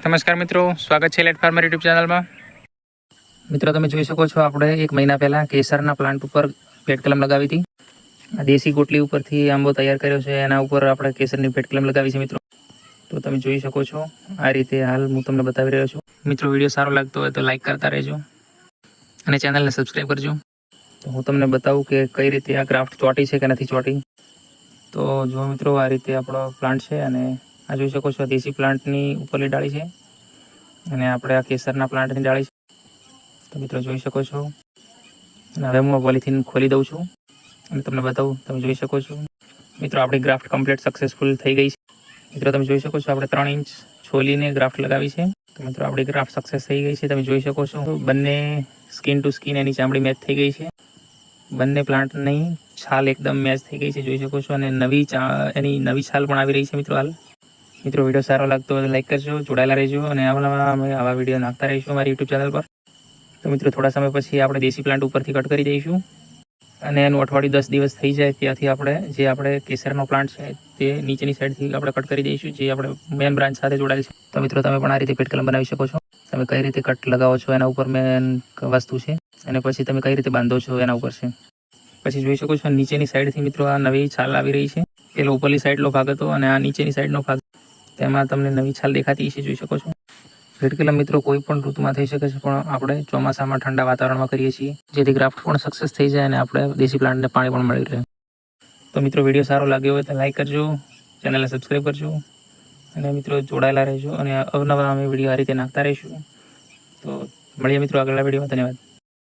નમસ્કાર મિત્રો, સ્વાગત છે લેટ ફાર્મર યુટ્યુબ ચેનલમાં। મિત્રો તમે જોઈ શકો છો, આપણે 1 મહિના પહેલાં કેસરના પ્લાન્ટ ઉપર પેટ કલમ લગાવી હતી। આ દેશી ગોટલી ઉપરથી આંબો તૈયાર કર્યો છે, એના ઉપર આપણે કેસરની પેટ કલમ લગાવી છે મિત્રો। તો તમે જોઈ શકો છો, આ રીતે હાલ હું તમને બતાવી રહ્યો છું। મિત્રો વિડીયો સારો લાગતો હોય તો લાઇક કરતા રહેજો અને ચેનલને સબસ્ક્રાઈબ કરજો। તો હું તમને બતાવું કે કઈ રીતે આ ગ્રાફ્ટ ચોટી છે કે નથી ચોટી। તો જો મિત્રો, આ રીતે આપણો પ્લાન્ટ છે અને આ જોઈ શકો છો, દેશી પ્લાન્ટની ઉપરની ડાળી છે અને આપણે આ કેસરના પ્લાન્ટની ડાળી છે। તો મિત્રો જોઈ શકો છો, અને હવે હું પોલિથીન ખોલી દઉં છું અને તમને બતાવું। તમે જોઈ શકો છો મિત્રો, આપણી ગ્રાફ્ટ કમ્પ્લીટ સક્સેસફુલ થઈ ગઈ છે। મિત્રો તમે જોઈ શકો છો, આપણે 3 ઇંચ છોલીને ગ્રાફ્ટ લગાવી છે। તો મિત્રો આપણી ગ્રાફ્ટ સક્સેસ થઈ ગઈ છે। તમે જોઈ શકો છો, બંને સ્કિન ટુ સ્કિન એની ચામડી મેચ થઈ ગઈ છે। બંને પ્લાન્ટની છાલ એકદમ મેચ થઈ ગઈ છે, જોઈ શકો છો, અને એની નવી છાલ પણ આવી રહી છે મિત્રો હાલ। મિત્રો વિડીયો સારો લાગતો હોય તો લાઈક કરજો, જોડાયેલા રહેજો અને અમે આવા વિડીયો નાખતા રહીશું અમારી યુટ્યુબ ચેનલ પર। તો મિત્રો થોડા સમય પછી આપણે દેશી પ્લાન્ટ ઉપરથી કટ કરી દઈશું અને એનું અઠવાડિયું 10 દિવસ થઈ જાય ત્યાંથી આપણે કેસરનો પ્લાન્ટ છે તે નીચેની સાઈડથી આપણે કટ કરી દઈશું, જે આપણે મેન બ્રાન્ચ સાથે જોડાયેલ છે। તો મિત્રો તમે પણ આ રીતે પેટ કલમ બનાવી શકો છો। તમે કઈ રીતે કટ લગાવો છો એના ઉપર મેન વસ્તુ છે, અને પછી તમે કઈ રીતે બાંધો છો એના ઉપર છે। પછી જોઈ શકો છો, નીચેની સાઈડથી મિત્રો આ નવી છાલ આવી રહી છે। પેલો ઉપરલી સાઈડનો ભાગ હતો અને આ નીચેની સાઈડનો ભાગ, તેમાં તમને નવી છાલ દેખાતી છે, જોઈ શકો છો। પેટ કલમ મિત્રો કોઈ પણ ઋતુમાં થઈ શકે છે, પણ આપણે ચોમાસામાં ઠંડા વાતાવરણમાં કરીએ છીએ, જેથી ગ્રાફ્ટ પણ સક્સેસ થઈ જાય અને આપણે દેશી પ્લાન્ટને પાણી પણ મળી રહે। તો મિત્રો વિડીયો સારો લાગ્યો હોય તો લાઈક કરજો, ચેનલને સબસ્ક્રાઈબ કરજો અને મિત્રો જોડાયેલા રહેજો અને અવનવા અમે વિડીયો આ રીતે નાખતા રહીશું। તો મળીએ મિત્રો આગળના વિડીયોમાં। ધન્યવાદ।